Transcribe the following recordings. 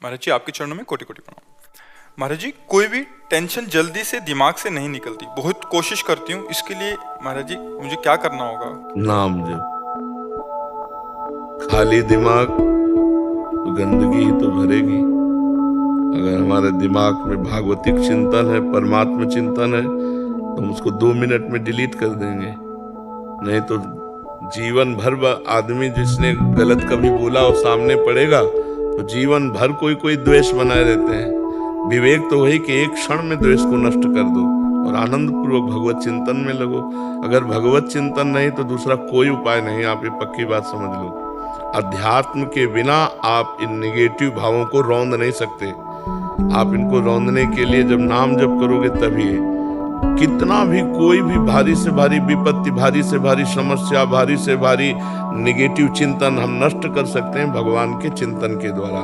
महाराज जी आपके चरणों में कोटि कोटि प्रणाम। महाराज जी कोई भी टेंशन जल्दी से दिमाग से नहीं निकलती, बहुत कोशिश करती हूँ, इसके लिए महाराज जी मुझे क्या करना होगा? नाम जप। खाली दिमाग तो गंदगी ही तो भरेगी। अगर हमारे दिमाग में भागवतिक चिंतन है, परमात्मा चिंतन है, तो हम उसको 2 मिनट में डिलीट कर देंगे। नहीं तो जीवन भर आदमी जिसने गलत कभी बोला और सामने पड़ेगा तो जीवन भर कोई द्वेष बनाए रहते हैं। विवेक तो वही कि एक क्षण में द्वेष को नष्ट कर दो और आनंद पूर्वक भगवत चिंतन में लगो। अगर भगवत चिंतन नहीं तो दूसरा कोई उपाय नहीं, आप ये पक्की बात समझ लो। अध्यात्म के बिना आप इन निगेटिव भावों को रौंद नहीं सकते। आप इनको रौंदने के लिए जब नाम जप करोगे तभी है। कितना भी कोई भी भारी से भारी विपत्ति, भारी से भारी समस्या, भारी से भारी निगेटिव चिंतन हम नष्ट कर सकते हैं भगवान के चिंतन के द्वारा।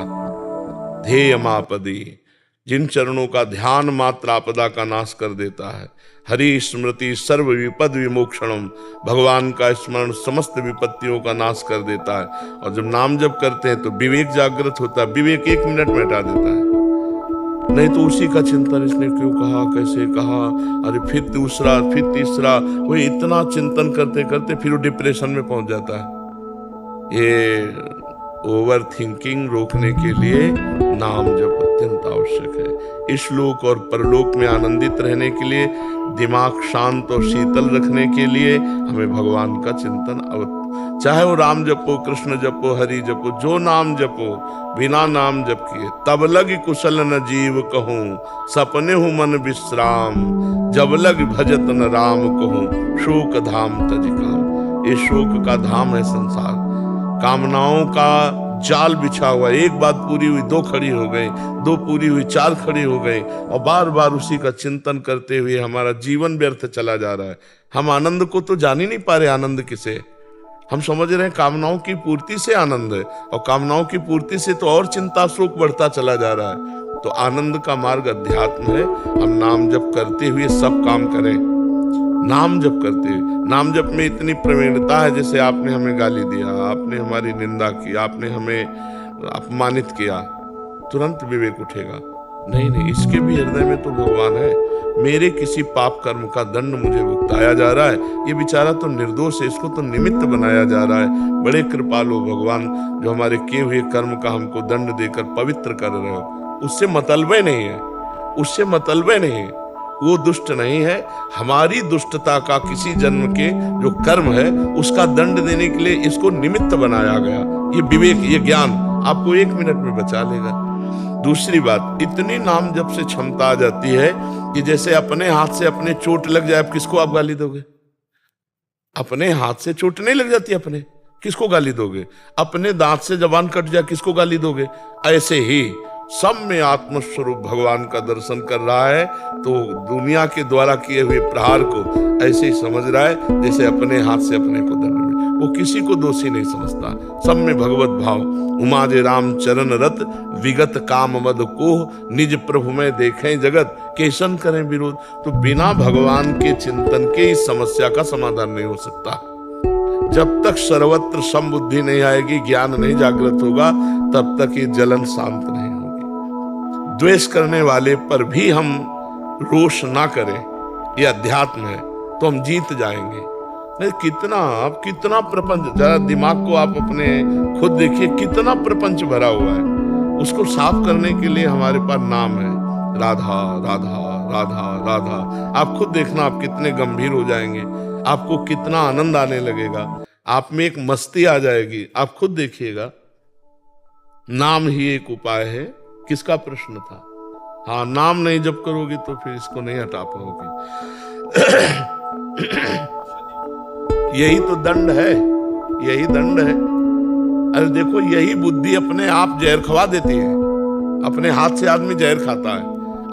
ध्येय मापदी, जिन चरणों का ध्यान मात्र आपदा का नाश कर देता है। हरि स्मृति सर्व विपद विमोक्षणम, भगवान का स्मरण समस्त विपत्तियों का नाश कर देता है। और जब नाम जप करते हैं तो विवेक जागृत होता है। विवेक 1 मिनट में हटा देता है। नहीं तो उसी का चिंतन, इसने क्यों कहा, कैसे कहा, अरे फिर दूसरा, फिर तीसरा, वो इतना चिंतन करते करते फिर वो डिप्रेशन में पहुंच जाता है। ये ओवर थिंकिंग रोकने के लिए नाम जप अत्यंत आवश्यक है। इस लोक और परलोक में आनंदित रहने के लिए, दिमाग शांत और शीतल रखने के लिए हमें भगवान का चिंतन, चाहे वो राम जपो, कृष्ण जपो, हरि जपो, जो नाम जपो, बिना नाम जप किए तब लग कुशल न जीव कहूँ, सपने हूँ मन विश्राम, जब लग भजत न राम कहूँ, शोक धाम तज काम। ये शोक का धाम है संसार, कामनाओं का जाल बिछा हुआ। एक बात पूरी हुई 2 खड़ी हो गई, 2 पूरी हुई 4 खड़ी हो गई, और बार बार उसी का चिंतन करते हुए हमारा जीवन व्यर्थ चला जा रहा है। हम आनंद को तो जान ही नहीं पा रहे। आनंद किसे? हम समझ रहे हैं कामनाओं की पूर्ति से आनंद है, और कामनाओं की पूर्ति से तो और चिंता शोक बढ़ता चला जा रहा है। तो आनंद का मार्ग अध्यात्म है। हम नाम जप करते हुए सब काम करें। नाम जप करते हुए, नाम जप में इतनी प्रवीणता है, जैसे आपने हमें गाली दिया, आपने हमारी निंदा की, आपने हमें अपमानित किया, तुरंत विवेक उठेगा। नहीं, इसके भी हृदय में तो भगवान है। मेरे किसी पाप कर्म का दंड मुझे भुगताया जा रहा है, ये बेचारा तो निर्दोष है, इसको तो निमित्त बनाया जा रहा है। बड़े कृपालु भगवान, जो हमारे किए हुए कर्म का हमको दंड देकर पवित्र कर रहे हो। उससे मतलबे नहीं है, उससे मतलबे नहीं है। वो दुष्ट नहीं है। हमारी दुष्टता का किसी जन्म के जो कर्म है उसका दंड देने के लिए इसको निमित्त बनाया गया। ये विवेक, ये ज्ञान आपको 1 मिनट में बचा लेगा। दूसरी बात, इतनी नाम जप से क्षमता आ जाती है कि जैसे अपने हाथ से अपने चोट लग जाए, किसको आप गाली दोगे? अपने हाथ से चोट नहीं लग जाती, अपने किसको गाली दोगे? अपने दांत से जबान कट जाए, किसको गाली दोगे? ऐसे ही सब में आत्मस्वरूप भगवान का दर्शन कर रहा है, तो दुनिया के द्वारा किए हुए प्रहार को ऐसे ही समझ रहा है जैसे अपने हाथ से अपने को दंड मिले। वो किसी को दोषी नहीं समझता। सब में भगवत भाव। उमा जे राम चरण रत, विगत काम मद को, निज प्रभु में देखें जगत, केशन करें विरोध। तो बिना भगवान के चिंतन के इस समस्या का समाधान नहीं हो सकता। जब तक सर्वत्र समबुद्धि नहीं आएगी, ज्ञान नहीं जागृत होगा, तब तक ये जलन शांत नहीं होगी। द्वेष करने वाले पर भी हम रोष ना करें, ये अध्यात्म है, तो हम जीत जाएंगे। नहीं, कितना प्रपंच, जरा दिमाग को आप अपने खुद देखिए, कितना प्रपंच भरा हुआ है। उसको साफ करने के लिए हमारे पास नाम है, राधा राधा राधा राधा। आप खुद देखना, आप कितने गंभीर हो जाएंगे, आपको कितना आनंद आने लगेगा, आप में एक मस्ती आ जाएगी। आप खुद देखिएगा। नाम ही एक उपाय है। किसका प्रश्न था? हाँ, नाम नहीं जप करोगे तो फिर इसको नहीं हटा पाओगे। यही तो दंड है, यही दंड है। अरे देखो, यही बुद्धि अपने आप जहर खवा देती है। अपने हाथ से आदमी जहर खाता है,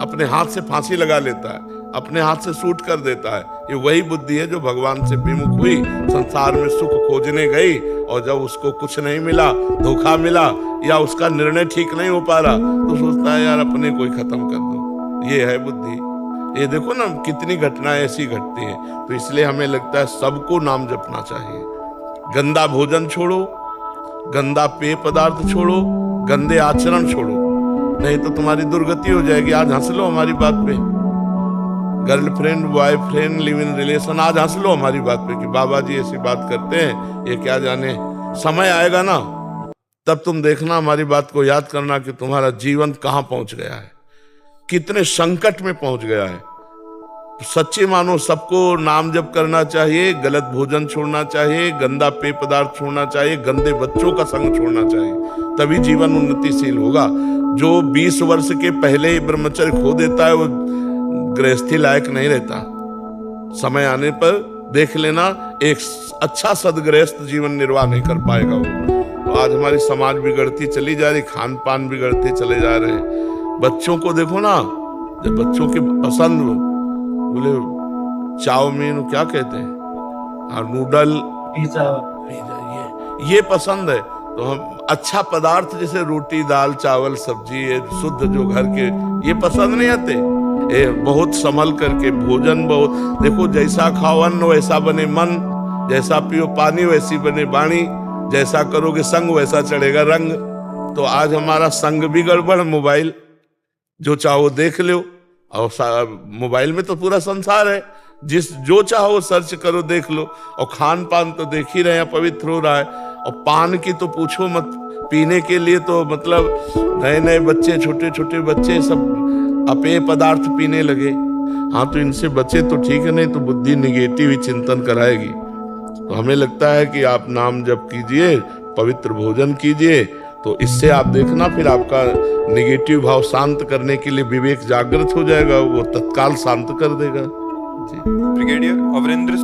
अपने हाथ से फांसी लगा लेता है, अपने हाथ से शूट कर देता है। ये वही बुद्धि है जो भगवान से विमुख हुई, संसार में सुख खोजने गई, और जब उसको कुछ नहीं मिला, धोखा मिला, या उसका निर्णय ठीक नहीं हो पा रहा, तो सोचता है यार अपने को ही खत्म कर दो। ये है बुद्धि। ये देखो ना, कितनी घटनाएं ऐसी घटती हैं। तो इसलिए हमें लगता है सबको नाम जपना चाहिए। गंदा भोजन छोड़ो, गंदा पेय पदार्थ छोड़ो, गंदे आचरण छोड़ो। नहीं तो तुम्हारी दुर्गति हो जाएगी। आज हंस लो हमारी बात पे, girlfriend boyfriend live in relation, आज हंस लो हमारी बात पे कि बाबा जी ऐसी बात करते हैं, ये क्या जाने। समय आएगा ना, तब तुम देखना, हमारी बात को याद करना कि तुम्हारा जीवन कहां पहुंच गया है, कितने संकट में पहुंच गया है। सच्चे मानो सबको नाम जप करना चाहिए, गलत भोजन छोड़ना चाहिए, गंदा पेय पदार्थ छोड़ना चाहिए, गंदे बच्चों का संग छोड़ना चाहिए, तभी जीवन उन्नतिशील होगा। जो 20 वर्ष के पहले ही ब्रह्मचर्य खो देता है वो गृहस्थी लायक नहीं रहता। समय आने पर देख लेना, एक अच्छा सदगृहस्थ जीवन निर्वाह नहीं कर पाएगा वो। तो आज हमारी समाज बिगड़ती चली जा रही, खान पान बिगड़ते चले जा रहे हैं। बच्चों को देखो ना, जब बच्चों की पसंद बोले चाउमीन क्या कहते हैं, और नूडल पिज्जा, ये पसंद है, तो हम अच्छा पदार्थ जैसे रोटी दाल चावल सब्जी, ये शुद्ध जो घर के, ये पसंद नहीं आते। बहुत संभल करके भोजन, बहुत देखो, जैसा खाओ अन्न वैसा बने मन, जैसा पियो पानी वैसी बने वाणी, जैसा करोगे संग वैसा चढ़ेगा रंग। तो आज हमारा संग भी गड़बड़, मोबाइल जो चाहो देख लो, और मोबाइल में तो पूरा संसार है, जो चाहो सर्च करो देख लो। और खान पान तो देख ही रहे हैं, पवित्र हो रहा है। और पान की तो पूछो मत, पीने के लिए तो मतलब नए नए बच्चे, छोटे छोटे बच्चे सब अपेय पदार्थ पीने लगे। हाँ, तो इनसे बचे तो ठीक है, नहीं तो बुद्धि निगेटिव ही चिंतन कराएगी। तो हमें लगता है कि आप नाम जप कीजिए, पवित्र भोजन कीजिए, तो इससे आप देखना फिर आपका निगेटिव भाव शांत करने के लिए विवेक जागृत हो जाएगा, वो तत्काल शांत कर देगा। जी। ब्रिगेडियर अवरेंद्र